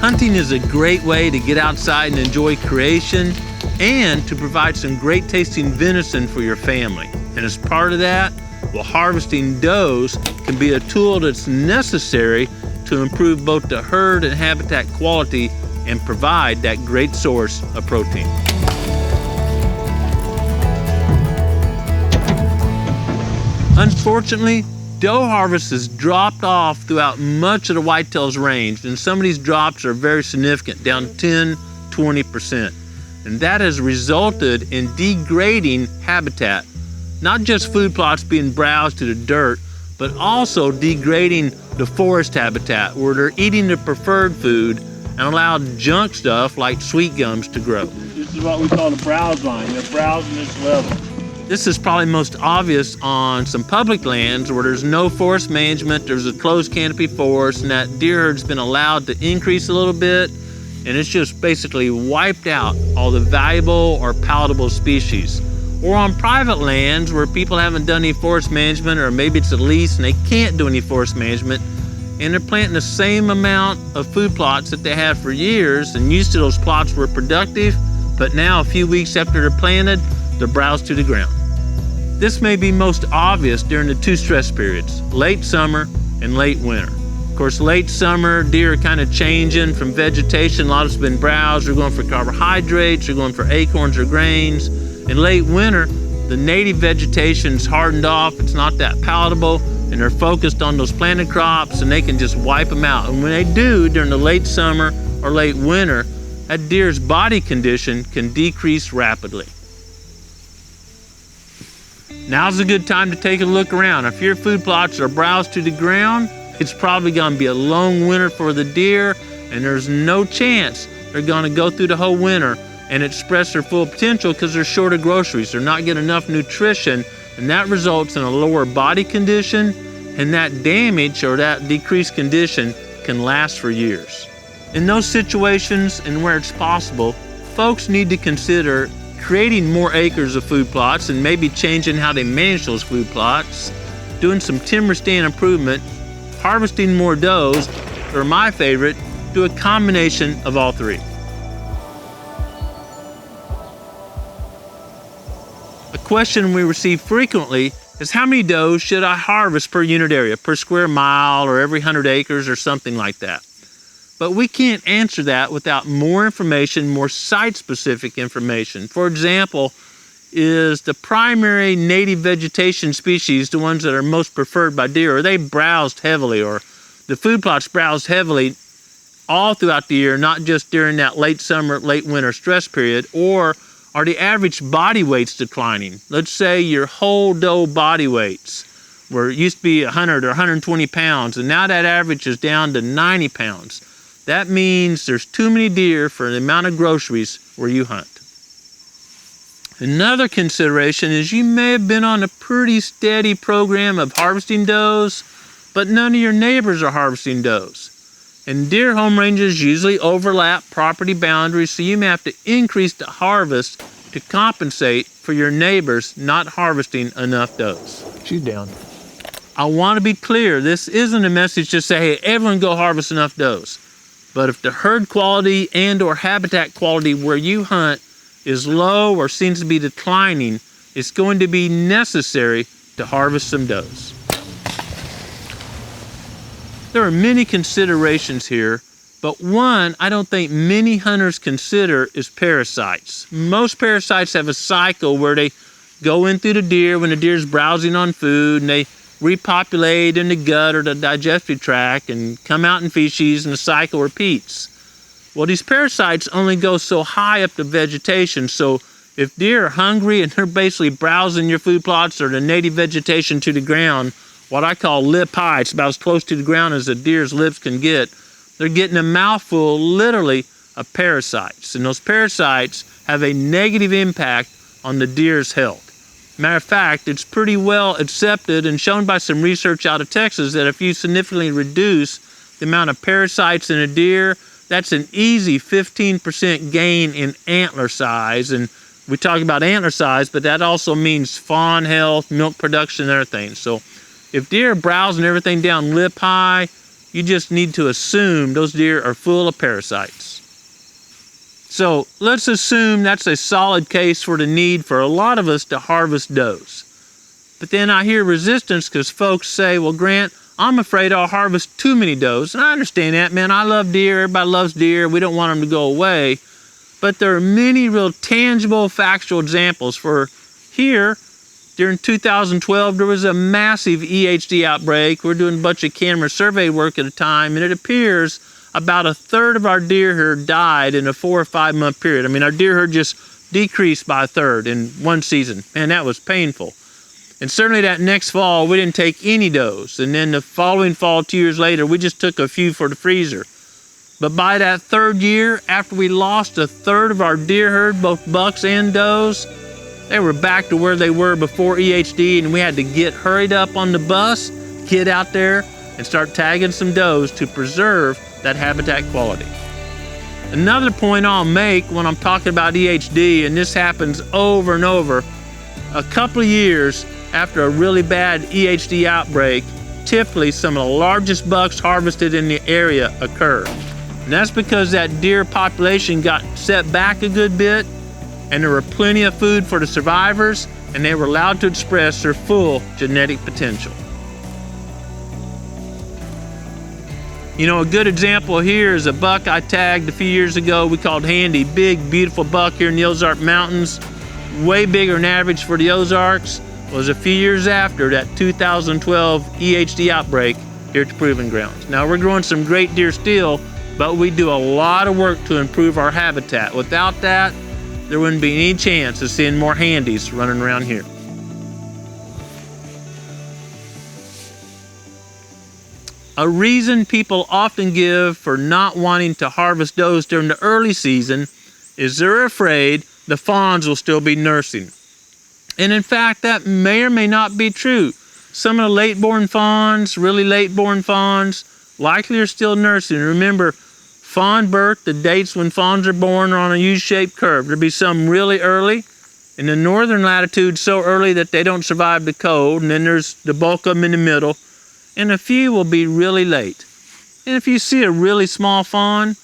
Hunting is a great way to get outside and enjoy creation and to provide some great tasting venison for your family. And as part of that, well, harvesting does can be a tool that's necessary to improve both the herd and habitat quality and provide that great source of protein. Unfortunately, doe harvest has dropped off throughout much of the whitetails range, and some of these drops are very significant, down 10-20%. And that has resulted in degrading habitat, not just food plots being browsed to the dirt, but also degrading the forest habitat where they're eating their preferred food and allow junk stuff like sweet gums to grow. This is what we call the browse line. They're browsing this level. This is probably most obvious on some public lands where there's no forest management, there's a closed canopy forest, and that deer herd's been allowed to increase a little bit, and it's just basically wiped out all the valuable or palatable species. Or on private lands where people haven't done any forest management, or maybe it's a lease and they can't do any forest management, and they're planting the same amount of food plots that they have for years, and used to those plots were productive, but now a few weeks after they're planted, they're browsed to the ground. This may be most obvious during the two stress periods, late summer and late winter. Of course, late summer, deer are kind of changing from vegetation. A lot of it's been browsed. They're going for carbohydrates, they're going for acorns or grains. In late winter, the native vegetation's hardened off, it's not that palatable, and they're focused on those planted crops, and they can just wipe them out. And when they do, during the late summer or late winter, that deer's body condition can decrease rapidly. Now's a good time to take a look around. If your food plots are browsed to the ground, it's probably going to be a long winter for the deer, and there's no chance they're going to go through the whole winter and express their full potential because they're short of groceries. They're not getting enough nutrition, and that results in a lower body condition, and that damage or that decreased condition can last for years. In those situations and where it's possible, folks need to consider creating more acres of food plots and maybe changing how they manage those food plots, doing some timber stand improvement, harvesting more does, or my favorite, do a combination of all three. A question we receive frequently is how many does should I harvest per unit area, per square mile, or every 100 acres, or something like that. But we can't answer that without more information, more site-specific information. For example, is the primary native vegetation species the ones that are most preferred by deer? Are they browsed heavily, or the food plots browsed heavily all throughout the year, not just during that late summer, late winter stress period? Or are the average body weights declining? Let's say your whole doe body weights where it used to be 100 or 120 pounds, and now that average is down to 90 pounds. That means there's too many deer for the amount of groceries where you hunt. Another consideration is you may have been on a pretty steady program of harvesting does, but none of your neighbors are harvesting does. And deer home ranges usually overlap property boundaries, so you may have to increase the harvest to compensate for your neighbors not harvesting enough does. She's down. I want to be clear, this isn't a message to say, hey, everyone go harvest enough does. But if the herd quality and or habitat quality where you hunt is low or seems to be declining, it's going to be necessary to harvest some does. There are many considerations here, but one I don't think many hunters consider is parasites. Most parasites have a cycle where they go in through the deer when the deer is browsing on food, and they repopulate in the gut or the digestive tract and come out in feces, and the cycle repeats. Well, these parasites only go so high up the vegetation, so if deer are hungry and they're basically browsing your food plots or the native vegetation to the ground, what I call lip high, it's about as close to the ground as a deer's lips can get, they're getting a mouthful literally of parasites, and those parasites have a negative impact on the deer's health. Matter of fact, it's pretty well accepted and shown by some research out of Texas that if you significantly reduce the amount of parasites in a deer, that's an easy 15% gain in antler size. And we talk about antler size, but that also means fawn health, milk production, and everything. So if deer are browsing everything down lip high, You just need to assume those deer are full of parasites. So let's assume that's a solid case for the need for a lot of us to harvest does. But then I hear resistance because folks say, well, Grant, I'm afraid I'll harvest too many does. And I understand that, man. I love deer. Everybody loves deer. We don't want them to go away. But there are many real tangible, factual examples. For here, during 2012, there was a massive EHD outbreak. We're doing a bunch of camera survey work at a time, and it appears about a third of our deer herd died in a 4 or 5 month period. I mean, our deer herd just decreased by a third in one season. Man, that was painful. And certainly that next fall, we didn't take any does. And then the following fall, 2 years later, we just took a few for the freezer. But by that third year, after we lost a third of our deer herd, both bucks and does, they were back to where they were before EHD, and we had to get hurried up on the bus, get out there, and start tagging some does to preserve that habitat quality. Another point I'll make when I'm talking about EHD, and this happens over and over, a couple of years after a really bad EHD outbreak, typically some of the largest bucks harvested in the area occur. And that's because that deer population got set back a good bit, and there were plenty of food for the survivors, and they were allowed to express their full genetic potential. You know, a good example here is a buck I tagged a few years ago we called Handy. Big, beautiful buck here in the Ozark Mountains. Way bigger than average for the Ozarks. Was a few years after that 2012 EHD outbreak here at the Proving Grounds. Now, we're growing some great deer still, but we do a lot of work to improve our habitat. Without that, there wouldn't be any chance of seeing more Handies running around here. A reason people often give for not wanting to harvest does during the early season is they're afraid the fawns will still be nursing. And in fact, that may or may not be true. Some of the late-born fawns, really late-born fawns, likely are still nursing. Remember, fawn birth, the dates when fawns are born, are on a U-shaped curve. There'll be some really early. In the northern latitudes, so early that they don't survive the cold. And then there's the bulk of them in the middle. And a few will be really late. And if you see a really small fawn,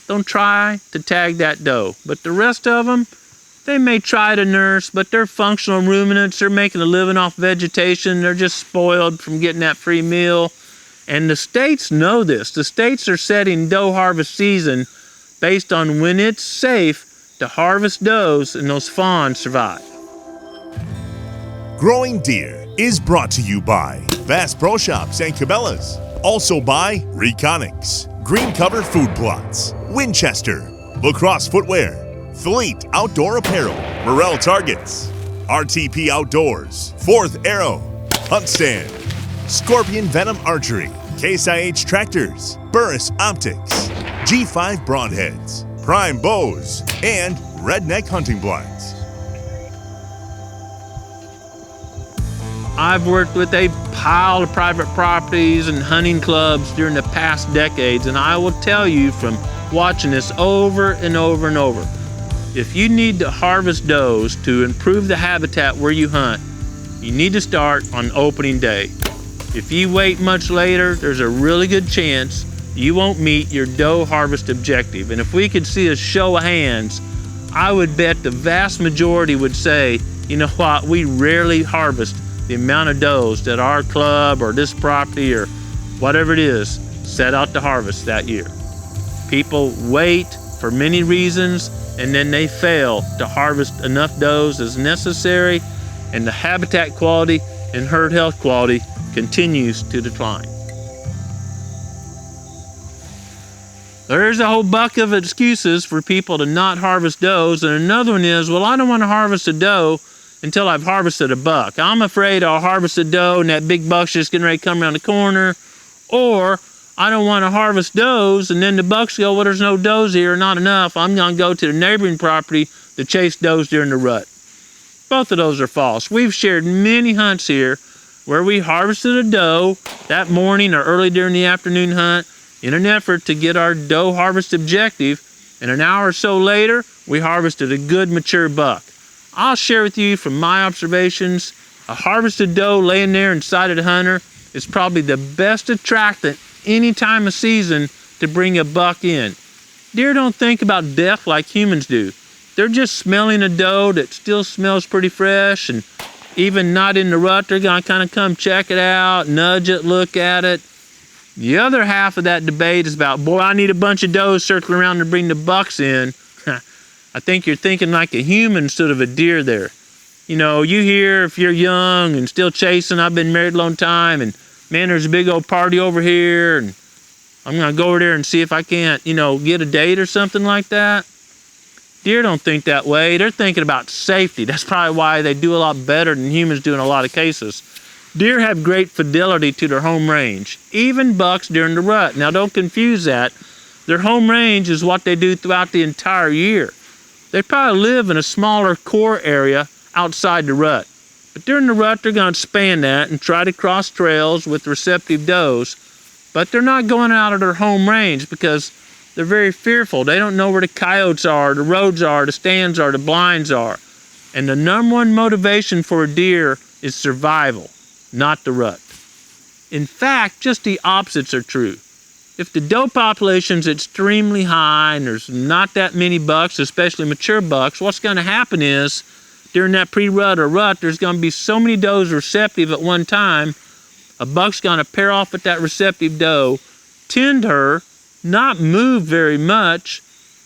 don't try to tag that doe. But the rest of them, they may try to nurse, but they're functional ruminants. They're making a living off vegetation. They're just spoiled from getting that free meal. And the states know this. The states are setting doe harvest season based on when it's safe to harvest does and those fawns survive. Growing Deer is brought to you by Bass Pro Shops and Cabela's. Also by Reconics, Green Cover Food Plots, Winchester, Lacrosse Footwear, Fleet Outdoor Apparel, Morel Targets, RTP Outdoors, Fourth Arrow, Hunt Stand, Scorpion Venom Archery, Case IH Tractors, Burris Optics, G5 Broadheads, Prime Bows, and Redneck Hunting Blinds. I've worked with a pile of private properties and hunting clubs during the past decades, and I will tell you from watching this over and over and over, if you need to harvest does to improve the habitat where you hunt, you need to start on opening day. If you wait much later, there's a really good chance you won't meet your doe harvest objective. And if we could see a show of hands, I would bet the vast majority would say, you know what, we rarely harvest the amount of does that our club or this property or whatever it is set out to harvest that year. People wait for many reasons, and then they fail to harvest enough does as necessary, and the habitat quality and herd health quality continues to decline. There's a whole bucket of excuses for people to not harvest does, and another one is, well, I don't want to harvest a doe until I've harvested a buck. I'm afraid I'll harvest a doe and that big buck's just getting ready to come around the corner. Or I don't want to harvest does and then the bucks go, well, there's no does here, not enough. I'm going to go to the neighboring property to chase does during the rut. Both of those are false. We've shared many hunts here where we harvested a doe that morning or early during the afternoon hunt in an effort to get our doe harvest objective, and an hour or so later, we harvested a good mature buck. I'll share with you from my observations, a harvested doe laying there inside of the hunter is probably the best attractant any time of season to bring a buck in. Deer don't think about death like humans do. They're just smelling a doe that still smells pretty fresh, and even not in the rut, they're gonna kind of come check it out, nudge it, look at it. The other half of that debate is about, boy, I need a bunch of does circling around to bring the bucks in. I think you're thinking like a human instead of a deer there. You know, you hear if you're young and still chasing, I've been married a long time, and man, there's a big old party over here, and I'm gonna go over there and see if I can't, get a date or something like that. Deer don't think that way. They're thinking about safety. That's probably why they do a lot better than humans do in a lot of cases. Deer have great fidelity to their home range, even bucks during the rut. Now, don't confuse that. Their home range is what they do throughout the entire year. They probably live in a smaller core area outside the rut. But during the rut, they're going to expand that and try to cross trails with receptive does. But they're not going out of their home range because they're very fearful. They don't know where the coyotes are, the roads are, the stands are, the blinds are. And the number one motivation for a deer is survival, not the rut. In fact, just the opposites are true. If the doe population's extremely high and there's not that many bucks, especially mature bucks, what's going to happen is during that pre-rut or rut, there's going to be so many does receptive at one time, a buck's going to pair off with that receptive doe, tend her, not move very much,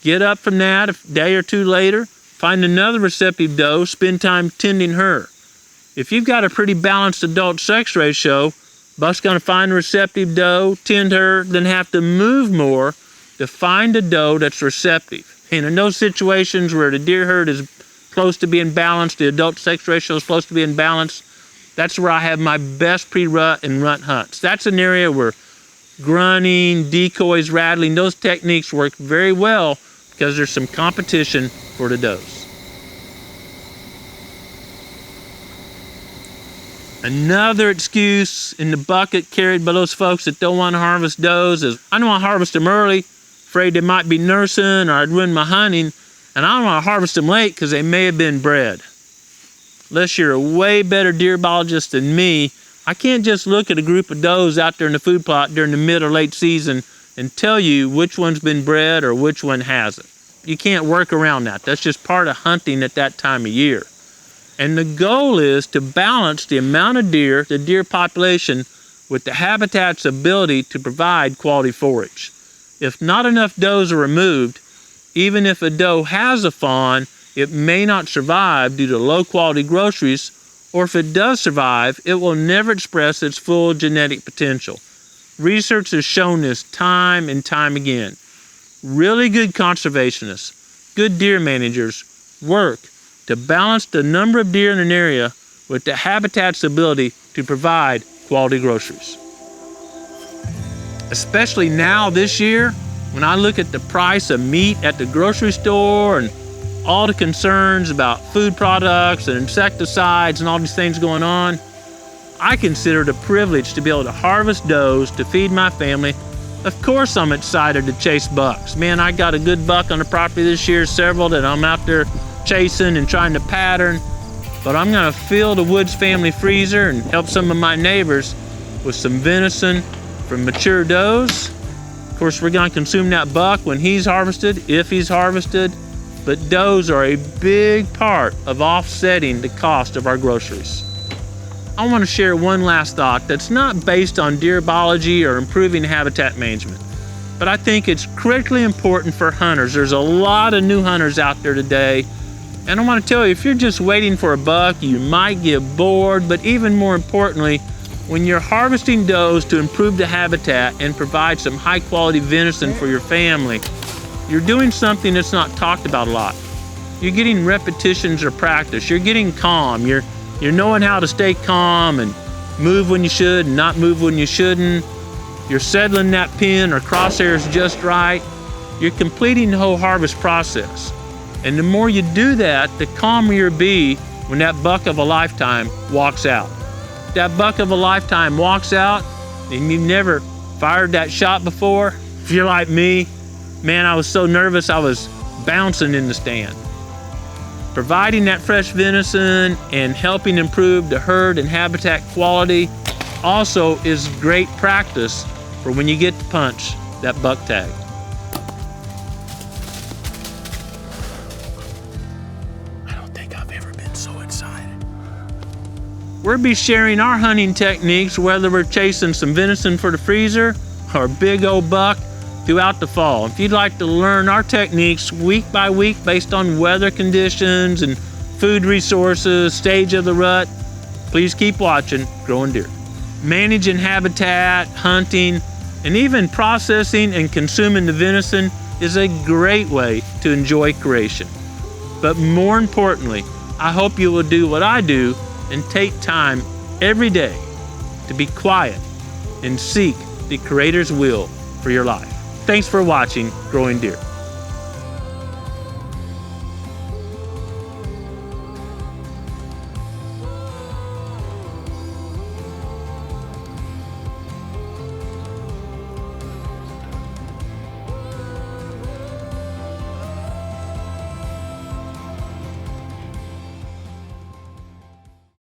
get up from that a day or two later, find another receptive doe, spend time tending her. If you've got a pretty balanced adult sex ratio, buck's going to find a receptive doe, tend her, then have to move more to find a doe that's receptive. And in those situations where the deer herd is close to being balanced, the adult sex ratio is close to being balanced, that's where I have my best pre-rut and rut hunts. That's an area where grunting, decoys, rattling, those techniques work very well because there's some competition for the does. Another excuse in the bucket carried by those folks that don't want to harvest does is, I don't want to harvest them early, afraid they might be nursing or I'd ruin my hunting, and I don't want to harvest them late because they may have been bred. Unless you're a way better deer biologist than me, I can't just look at a group of does out there in the food plot during the mid or late season and tell you which one's been bred or which one hasn't. You can't work around that. That's just part of hunting at that time of year. And the goal is to balance the amount of deer, the deer population, with the habitat's ability to provide quality forage. If not enough does are removed, even if a doe has a fawn, it may not survive due to low quality groceries, or if it does survive, it will never express its full genetic potential. Research has shown this time and time again. Really good conservationists, good deer managers work to balance the number of deer in an area with the habitat's ability to provide quality groceries. Especially now this year, when I look at the price of meat at the grocery store and all the concerns about food products and insecticides and all these things going on, I consider it a privilege to be able to harvest does to feed my family. Of course I'm excited to chase bucks. Man, I got a good buck on the property this year, several that I'm out there chasing and trying to pattern, but I'm gonna fill the Woods family freezer and help some of my neighbors with some venison from mature does. Of course, we're gonna consume that buck when he's harvested, if he's harvested, but does are a big part of offsetting the cost of our groceries. I want to share one last thought that's not based on deer biology or improving habitat management, but I think it's critically important for hunters. There's a lot of new hunters out there today, and I want to tell you, if you're just waiting for a buck, you might get bored, but even more importantly, when you're harvesting does to improve the habitat and provide some high quality venison for your family, you're doing something that's not talked about a lot. You're getting repetitions or practice. You're getting calm. You're knowing how to stay calm and move when you should and not move when you shouldn't. You're settling that pin or crosshairs just right. You're completing the whole harvest process. And the more you do that, the calmer you'll be when that buck of a lifetime walks out. If that buck of a lifetime walks out and you've never fired that shot before, if you're like me, man, I was so nervous I was bouncing in the stand. Providing that fresh venison and helping improve the herd and habitat quality also is great practice for when you get to punch that buck tag. I don't think I've ever been so excited. We'll be sharing our hunting techniques, whether we're chasing some venison for the freezer or a big old buck, throughout the fall. If you'd like to learn our techniques week by week based on weather conditions and food resources, stage of the rut, please keep watching Growing Deer. Managing habitat, hunting, and even processing and consuming the venison is a great way to enjoy creation. But more importantly, I hope you will do what I do and take time every day to be quiet and seek the Creator's will for your life. Thanks for watching Growing Deer.